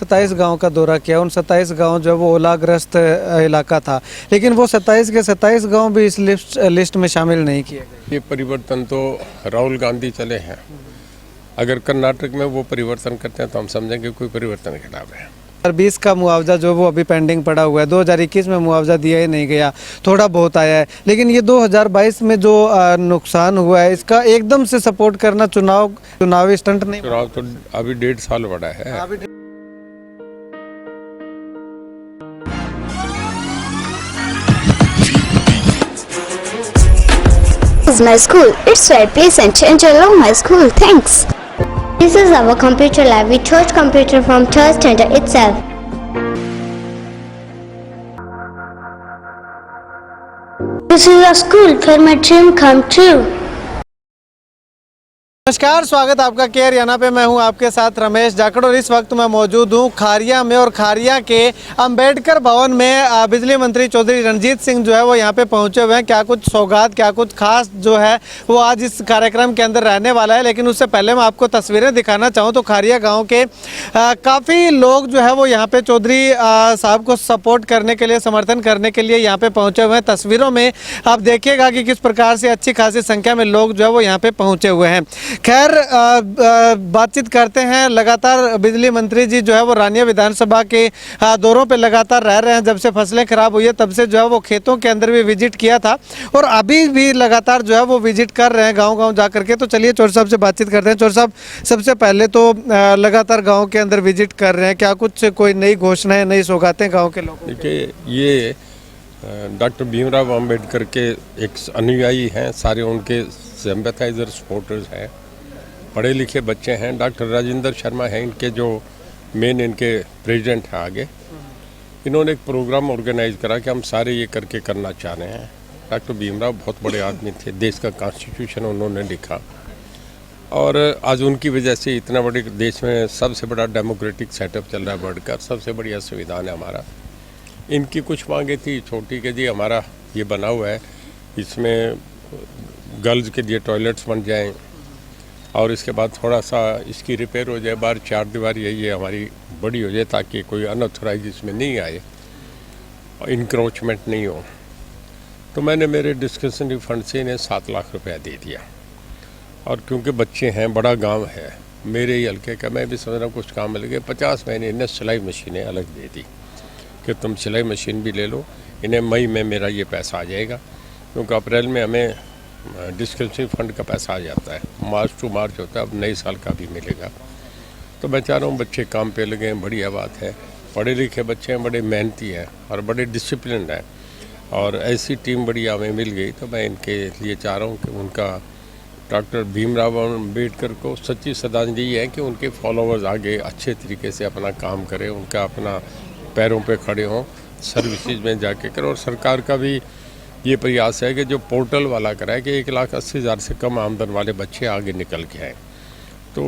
27 गांव का दौरा किया। उन 27 गांव जो है वो ओलाग्रस्त इलाका था, लेकिन वो 27 के 27 गांव भी इस लिस्ट में शामिल नहीं किए गए। ये परिवर्तन तो राहुल गांधी चले हैं। अगर कर्नाटक में वो परिवर्तन करते हैं तो हम समझेंगे कोई परिवर्तन के खिलाफ है। 2020 का मुआवजा जो वो अभी पेंडिंग पड़ा हुआ है, 2021 में मुआवजा दिया ही नहीं गया, थोड़ा बहुत आया है। लेकिन ये 2022 में जो नुकसान हुआ है इसका एकदम से सपोर्ट करना चुनावी स्टंट नहीं। चुनाव तो अभी 1.5 साल बड़ा है। This is my school. It's very pleasant and I love my school. Thanks. This is our computer lab. We taught computer from third standard itself. This is a school where my dream come true. नमस्कार, स्वागत आपका care याना पे। मैं हूं आपके साथ रमेश जाखड़ और इस वक्त मैं मौजूद हूं खारिया में। और खारिया के अंबेडकर भवन में बिजली मंत्री चौधरी रणजीत सिंह जो है वो यहां पे पहुंचे हुए हैं। क्या कुछ सौगात, क्या कुछ खास जो है वो आज इस कार्यक्रम के अंदर रहने वाला है। लेकिन उससे पहले मैं आपको तस्वीरें दिखाना चाहूँ तो खारिया गाँव के काफ़ी लोग जो है वो यहाँ पे चौधरी साहब को सपोर्ट करने के लिए, समर्थन करने के लिए यहाँ पे पहुँचे हुए हैं। तस्वीरों में आप देखिएगा कि किस प्रकार से अच्छी खासी संख्या में लोग जो है वो यहाँ पे पहुँचे हुए हैं। खैर, बातचीत करते हैं। लगातार बिजली मंत्री जी जो है वो रानिया विधानसभा के दौरों पे लगातार रह रहे हैं। जब से फसलें खराब हुई है तब से जो है वो खेतों के अंदर भी विजिट किया था और अभी भी लगातार जो है वो विजिट कर रहे हैं गांव-गांव जा करके। तो चलिए चौर साहब से बातचीत करते हैं। चौर साहब, सबसे पहले तो लगातार गाँव के अंदर विजिट कर रहे हैं, क्या कुछ कोई नई घोषणाएं, नई सौगातें गाँव के लोगों? देखिए, ये डॉक्टर भीमराव अंबेडकर के एक अनुयायी हैं, सारे उनके सिंपैथाइजर सपोर्टर्स हैं, पढ़े लिखे बच्चे हैं। डॉक्टर राजेंद्र शर्मा हैं इनके जो मेन इनके प्रेसिडेंट हैं आगे। इन्होंने एक प्रोग्राम ऑर्गेनाइज करा कि हम सारे ये करके करना चाह रहे हैं। डॉक्टर भीमराव बहुत बड़े आदमी थे, देश का कॉन्स्टिट्यूशन उन्होंने लिखा और आज उनकी वजह से इतना बड़े देश में सबसे बड़ा डेमोक्रेटिक सेटअप चल रहा है वर्ल्ड का, सबसे बढ़िया संविधान है हमारा। इनकी कुछ मांगे थी छोटी के जी हमारा ये बना हुआ है, इसमें गर्ल्स के लिए टॉयलेट्स बन जाएँ और इसके बाद थोड़ा सा इसकी रिपेयर हो जाए, बाहर 4 दीवार यही है हमारी बड़ी हो जाए ताकि कोई अनऑथराइज इसमें नहीं आए और इंक्रोचमेंट नहीं हो। तो मैंने मेरे डिस्कशनरी फंड से इन्हें 7 लाख रुपया दे दिया। और क्योंकि बच्चे हैं, बड़ा गांव है, मेरे ही हल्के का, मैं भी समझ रहा हूँ कुछ काम मिल गए। 50 मैंने इन्हें सिलाई मशीनें अलग दे दी कि तुम सिलाई मशीन भी ले लो। इन्हें मई में मेरा ये पैसा आ जाएगा क्योंकि अप्रैल में हमें डिस्क्रिप्शन फंड का पैसा आ जाता है, मार्च टू मार्च होता है, अब नए साल का भी मिलेगा। तो मैं चाह रहा हूँ बच्चे काम पे लगे हैं, बढ़िया बात है। पढ़े लिखे बच्चे हैं, बड़े मेहनती हैं और बड़े डिसिप्लिन हैं और ऐसी टीम बढ़िया हमें मिल गई। तो मैं इनके लिए चाह रहा हूँ कि उनका डॉक्टर भीमराव अम्बेडकर को सच्ची श्रद्धांजलि है कि उनके फॉलोअर्स आगे अच्छे तरीके से अपना काम करें, उनका अपना पैरों पर खड़े हों, सर्विसेज में जाके करें। और सरकार का भी ये प्रयास है कि जो पोर्टल वाला कराए कि 1,80,000 से कम आमदन वाले बच्चे आगे निकल के आए। तो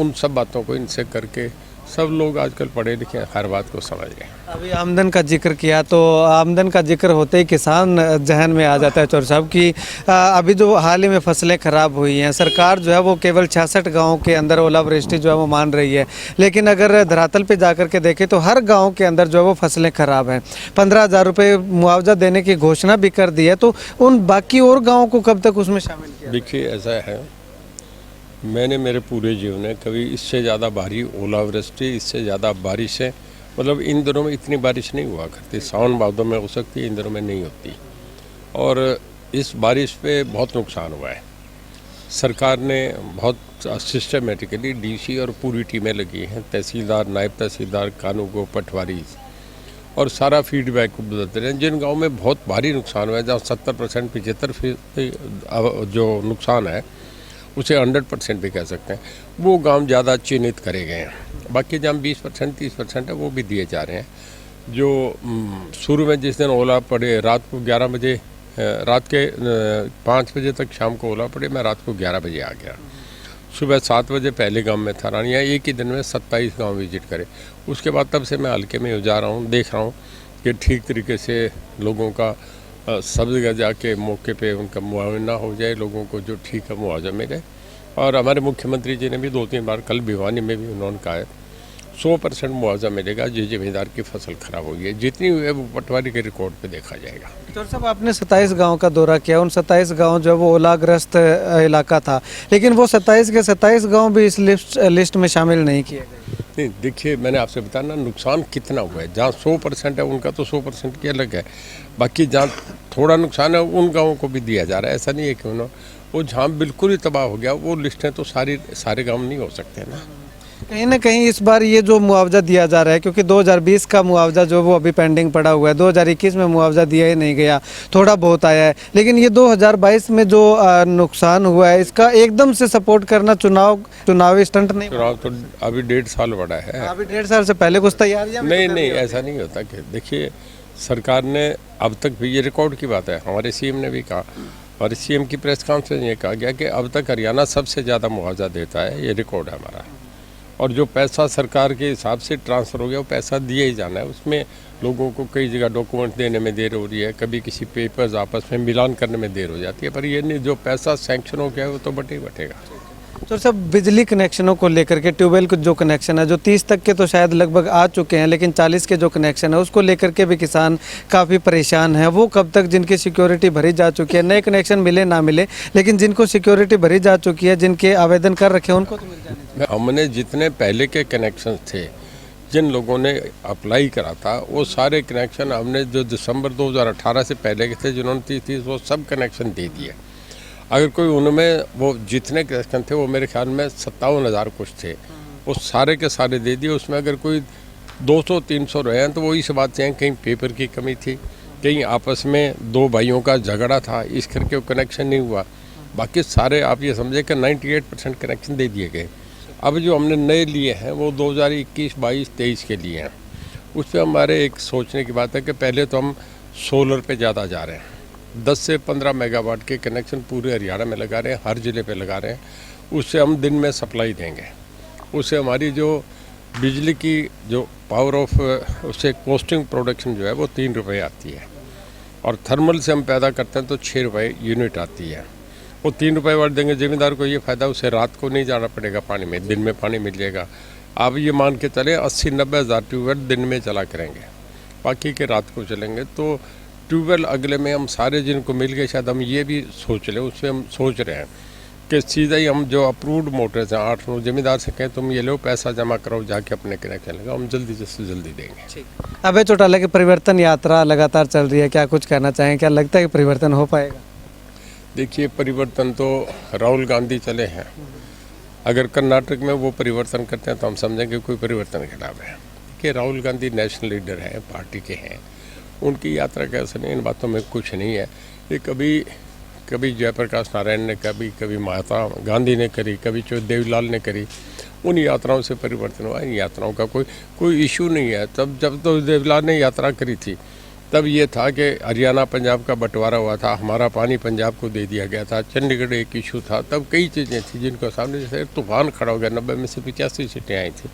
उन सब बातों को इनसे करके सब लोग आजकल पढ़े लिखे हर बात को समझ गए। अभी आमदन का जिक्र किया तो आमदन का जिक्र होते ही किसान जहन में आ जाता है चौर साहब कि अभी जो हाल ही में फसलें खराब हुई हैं, सरकार जो है वो केवल 66 गाँव के अंदर ओलावृष्टि जो है वो मान रही है। लेकिन अगर धरातल पे जाकर के देखें तो हर गाँव के अंदर जो है वो फसलें खराब हैं। 15,000 रुपये मुआवजा देने की घोषणा भी कर दी है। तो उन बाकी और गाँव को कब तक उसमें शामिल किया? देखिए, ऐसा है, मैंने मेरे पूरे जीवन में कभी इससे ज़्यादा भारी ओलावृष्टि, इससे ज़्यादा बारिशें, मतलब इन दिनों में इतनी बारिश नहीं हुआ करती। सावन भादों में हो सकती है, इन दिनों में नहीं होती। और इस बारिश पे बहुत नुकसान हुआ है। सरकार ने बहुत सिस्टमेटिकली डीसी और पूरी टीमें लगी हैं, तहसीलदार, नायब तहसीलदार, कानूगो, पटवारी, और सारा फीडबैक को बदलते रहे। जिन गाँव में बहुत भारी नुकसान हुआ है, जहाँ 70% 75% जो नुकसान है उसे 100% भी कह सकते हैं, वो गांव ज़्यादा चिन्हित करे गए हैं। बाकी जहाँ 20% 30% है वो भी दिए जा रहे हैं। जो शुरू में जिस दिन ओला पड़े, रात को 11 बजे, रात के 5 बजे तक शाम को ओला पड़े, मैं रात को 11 बजे आ गया। सुबह 7 बजे पहले गांव में था रानिया, एक ही दिन में 27 गांव विजिट करे। उसके बाद तब से मैं हल्के में जा रहा हूँ, देख रहा हूँ कि ठीक तरीके से लोगों का सब जगह जाके मौके पे उनका मुआवजा हो जाए, लोगों को जो ठीक है मुआवजा मिले। और हमारे मुख्यमंत्री जी ने भी 2-3 बार, कल भिवानी में भी उन्होंने कहा है 100% मुआवजा मिलेगा जो जमींदार की फसल खराब हुई है। जितनी हुई है वो पटवारी के रिकॉर्ड पे देखा जाएगा। तो साहब आपने 27 गांव का दौरा किया, उन 27 गांव जो है वो ओलाग्रस्त इलाका था, लेकिन वो 27 के 27 गांव भी इस लिस्ट में शामिल नहीं किए गए। नहीं, देखिए मैंने आपसे बताया ना नुकसान कितना हुआ है। जहाँ 100% है उनका तो 100% की अलग है, बाकी जहाँ थोड़ा नुकसान है उन गाँवों को भी दिया जा रहा है। ऐसा नहीं है कि उन्होंने वो जहाँ बिल्कुल ही तबाह हो गया वो लिस्टें तो सारे गाँव नहीं हो सकते ना। कहीं ना कहीं इस बार ये जो मुआवजा दिया जा रहा है, क्योंकि 2020 का मुआवजा जो वो अभी पेंडिंग पड़ा हुआ है, 2021 में मुआवजा दिया ही नहीं गया, थोड़ा बहुत आया है, लेकिन ये 2022 में जो नुकसान हुआ है इसका एकदम से सपोर्ट करना चुनावी स्टंट नहीं? चुनाव तो अभी 1.5 साल बड़ा है। अभी 1.5 साल से पहले कुछ तैयारियां नहीं ऐसा नहीं होता कि देखिए सरकार ने अब तक भी, ये रिकॉर्ड की बात है, हमारे सीएम ने भी कहा और सीएम की प्रेस कॉन्फ्रेंस में ये कहा गया कि अब तक हरियाणा सबसे ज़्यादा मुआवजा देता है, ये रिकॉर्ड है हमारा। और जो पैसा सरकार के हिसाब से ट्रांसफ़र हो गया वो पैसा दिया ही जाना है। उसमें लोगों को कई जगह डॉक्यूमेंट देने में देर हो रही है, कभी किसी पेपर्स आपस में मिलान करने में देर हो जाती है, पर ये नहीं, जो पैसा सैंक्शन हो गया है वो तो बटेगा। तो सब बिजली कनेक्शनों को लेकर के, ट्यूबवेल के जो कनेक्शन है जो 30 तक के तो शायद लगभग आ चुके हैं, लेकिन 40 के जो कनेक्शन है उसको लेकर के भी किसान काफ़ी परेशान है। वो कब तक, जिनकी सिक्योरिटी भरी जा चुकी है, नए कनेक्शन मिले ना मिले, लेकिन जिनको सिक्योरिटी भरी जा चुकी है, जिनके आवेदन कर रखे हैं उनको तो मिल जाने। हमने जितने पहले के कनेक्शन थे, जिन लोगों ने अप्लाई करा था, वो सारे कनेक्शन हमने जो दिसंबर 2018 से पहले के थे जिन्होंने 30 वो सब कनेक्शन दे दिए। अगर कोई उनमें वो जितने कनेक्शन थे वो मेरे ख्याल में 57,000 कुछ थे, वो सारे के सारे दे दिए। उसमें अगर कोई 200-300 रहे हैं तो वो इस बात से हैं कहीं पेपर की कमी थी, कहीं आपस में दो भाइयों का झगड़ा था, इस करके वो कनेक्शन नहीं हुआ। बाकी सारे आप ये समझे कि 98% कनेक्शन दे दिए गए। अब जो हमने नए लिए हैं वो 2021, 22, 23 के लिए हैं। उस पर हमारे एक सोचने की बात है कि पहले तो हम सोलर पे ज़्यादा जा रहे हैं, 10 से 15 मेगावाट के कनेक्शन पूरे हरियाणा में लगा रहे हैं, हर ज़िले पे लगा रहे हैं। उससे हम दिन में सप्लाई देंगे, उससे हमारी जो बिजली की जो पावर ऑफ उससे कॉस्टिंग प्रोडक्शन जो है वो 3 रुपये आती है, और थर्मल से हम पैदा करते हैं तो 6 रुपये यूनिट आती है। वो 3 रुपये वाट देंगे ज़मींदार को, ये फ़ायदा, उसे रात को नहीं जाना पड़ेगा पानी में, दिन में पानी मिल जाएगा। आप ये मान के चले 80-90 हज़ार ट्यूबवेल दिन में चला करेंगे, बाकी के रात को चलेंगे। तो ट्यूबवेल अगले में हम सारे जिनको मिल गए, शायद हम ये भी सोच लें, उससे हम सोच रहे हैं कि सीधा ही हम जो अप्रूव्ड मोटर्स हैं 8-9 ज़मींदार से कहें तुम ये लो, पैसा जमा कराओ, जाके अपने कनेक्शन लगाओ, हम जल्दी से जल्दी देंगे। अभय चौटाला की परिवर्तन यात्रा लगातार चल रही है, क्या कुछ कहना चाहें? क्या लगता है कि परिवर्तन हो पाएगा? देखिए परिवर्तन तो राहुल गांधी चले हैं, अगर कर्नाटक में वो परिवर्तन करते हैं तो हम समझेंगे कोई परिवर्तन खिलाफ है। कि राहुल गांधी नेशनल लीडर हैं, पार्टी के हैं, उनकी यात्रा कैसे नहीं, इन बातों में कुछ नहीं है। ये कभी जयप्रकाश नारायण ने कभी महात्मा गांधी ने करी, कभी देवीलाल ने करी, उन यात्राओं से परिवर्तन हुआ। इन यात्राओं का कोई इशू नहीं है। तब जब तो देवीलाल ने यात्रा करी थी तब ये था कि हरियाणा पंजाब का बंटवारा हुआ था, हमारा पानी पंजाब को दे दिया गया था, चंडीगढ़ एक इशू था, तब कई चीज़ें थी जिनको सामने जैसे तूफान खड़ा हो गया, 90 में से 85 सीटें आई थी।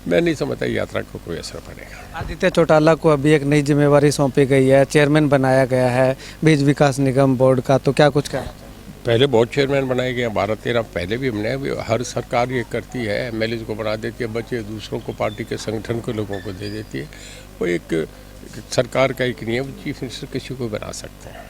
मैं नहीं समझता यात्रा को कोई असर पड़ेगा। आदित्य चौटाला को अभी एक नई जिम्मेवारी सौंपी गई है, चेयरमैन बनाया गया है बीज विकास निगम बोर्ड का, तो क्या कुछ कहना? पहले बहुत चेयरमैन बनाए गए हैं, 12-13 पहले भी हमने, हर सरकार ये करती है, एमएलए को बना देती है, बच्चे दूसरों को, पार्टी के संगठन के लोगों को दे देती है। वो एक सरकार का एक नियम, चीफ मिनिस्टर किसी को बना सकते हैं।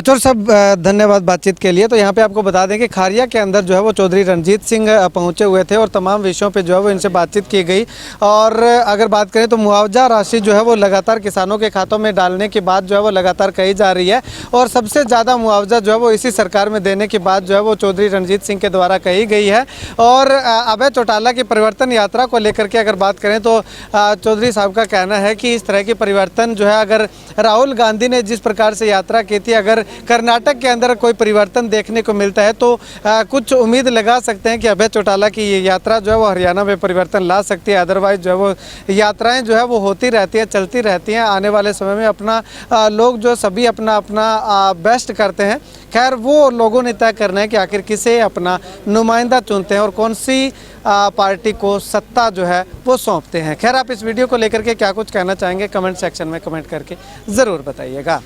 चौर साहब धन्यवाद बातचीत के लिए। तो यहाँ पे आपको बता दें कि खारिया के अंदर जो है वो चौधरी रणजीत सिंह पहुँचे हुए थे और तमाम विषयों पे जो है वो इनसे बातचीत की गई। और अगर बात करें तो मुआवजा राशि जो है वो लगातार किसानों के खातों में डालने की बात जो है वो लगातार कही जा रही है, और सबसे ज़्यादा मुआवजा जो है वो इसी सरकार में देने की बात जो है वो चौधरी रणजीत सिंह के द्वारा कही गई है। और अभय चौटाला की परिवर्तन यात्रा को लेकर के अगर बात करें तो चौधरी साहब का कहना है कि इस तरह की परिवर्तन जो है, अगर राहुल गांधी ने जिस प्रकार से यात्रा की थी, अगर कर्नाटक के अंदर कोई परिवर्तन देखने को मिलता है तो कुछ उम्मीद लगा सकते हैं कि अभय चौटाला की ये यात्रा जो है वो हरियाणा में परिवर्तन ला सकती है। अदरवाइज जो है वो यात्राएं जो है वो होती रहती है, चलती रहती हैं। आने वाले समय में अपना लोग जो सभी अपना बेस्ट करते हैं। खैर वो लोगों ने तय करना है कि आखिर किसे अपना नुमाइंदा चुनते हैं और कौन सी पार्टी को सत्ता जो है वो सौंपते हैं। खैर आप इस वीडियो को लेकर के क्या कुछ कहना चाहेंगे, कमेंट सेक्शन में कमेंट करके ज़रूर बताइएगा।